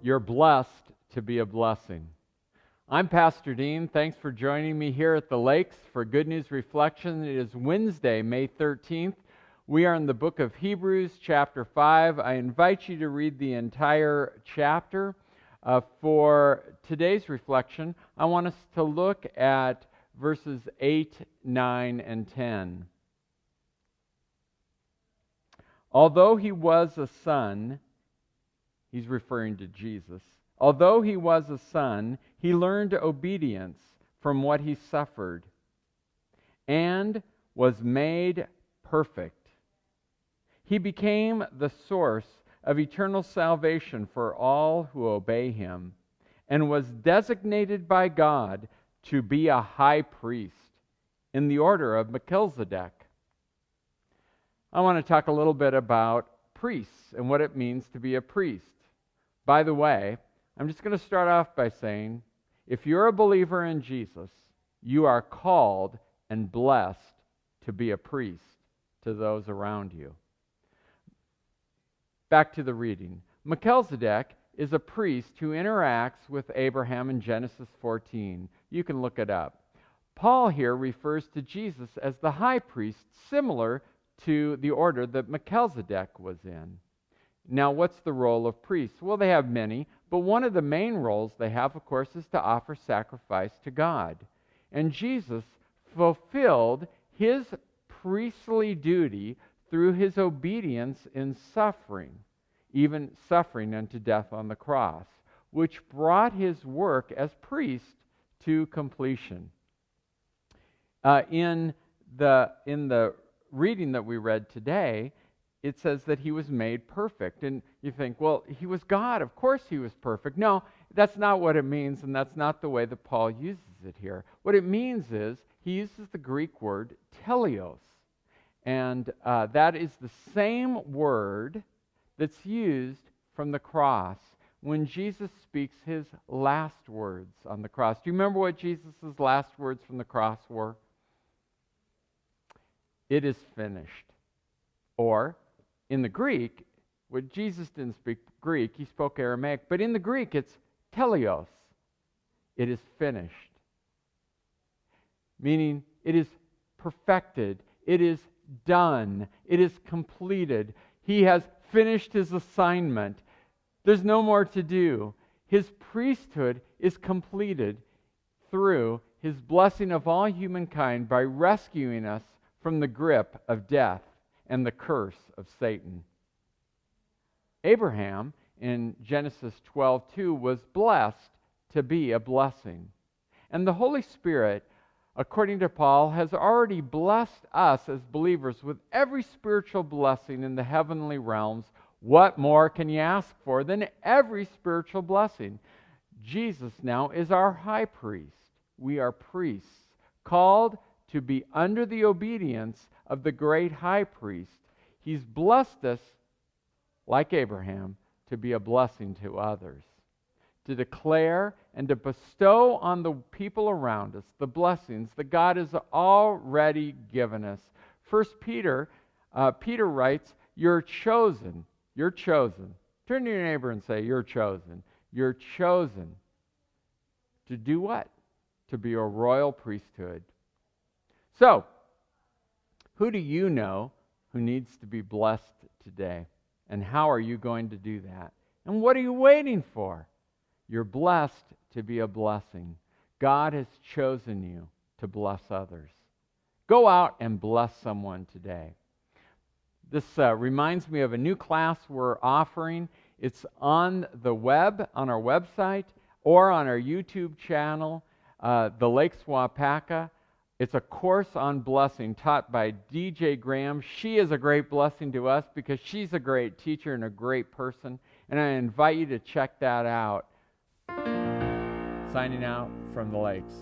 You're blessed to be a blessing. I'm Pastor Dean. Thanks for joining me here at the Lakes for Good News Reflection. It is Wednesday, May 13th. We are in the book of Hebrews, chapter 5. I invite you to read the entire chapter. For today's reflection, I want us to look at verses 8, 9, and 10. Although he was a son, he's referring to Jesus. Although he was a son, he learned obedience from what he suffered and was made perfect. He became the source of eternal salvation for all who obey him and was designated by God to be a high priest in the order of Melchizedek. I want to talk a little bit about priests and what it means to be a priest. By the way, I'm just going to start off by saying, if you're a believer in Jesus, you are called and blessed to be a priest to those around you. Back to the reading. Melchizedek is a priest who interacts with Abraham in Genesis 14. You can look it up. Paul here refers to Jesus as the high priest, similar to the order that Melchizedek was in. Now, what's the role of priests? Well, they have many, but one of the main roles they have, of course, is to offer sacrifice to God. And Jesus fulfilled his priestly duty through his obedience in suffering, even suffering unto death on the cross, which brought his work as priest to completion. In the reading that we read today, it says that he was made perfect. And you think, well, he was God. Of course he was perfect. No, that's not what it means, and that's not the way that Paul uses it here. What it means is he uses the Greek word teleos. And that is the same word that's used from the cross when Jesus speaks his last words on the cross. Do you remember what Jesus' last words from the cross were? It is finished. Or, in the Greek, Jesus didn't speak Greek, he spoke Aramaic, but in the Greek it's teleos. It is finished. Meaning, it is perfected, it is done, it is completed. He has finished his assignment. There's no more to do. His priesthood is completed through his blessing of all humankind by rescuing us from the grip of death and the curse of Satan. Abraham, in Genesis 12:2, was blessed to be a blessing. And the Holy Spirit, according to Paul, has already blessed us as believers with every spiritual blessing in the heavenly realms. What more can you ask for than every spiritual blessing? Jesus now is our high priest. We are priests, called to be under the obedience of the great high priest. He's blessed us, like Abraham, to be a blessing to others, to declare and to bestow on the people around us the blessings that God has already given us. Peter writes, you're chosen. You're chosen. Turn to your neighbor and say, you're chosen. You're chosen. To do what? To be a royal priesthood. So, who do you know who needs to be blessed today? And how are you going to do that? And what are you waiting for? You're blessed to be a blessing. God has chosen you to bless others. Go out and bless someone today. This reminds me of a new class we're offering. It's on the web, on our website, or on our YouTube channel, The Lakes Wapaka. It's a course on blessing taught by DJ Graham. She is a great blessing to us because she's a great teacher and a great person. And I invite you to check that out. Signing out from the Lakes.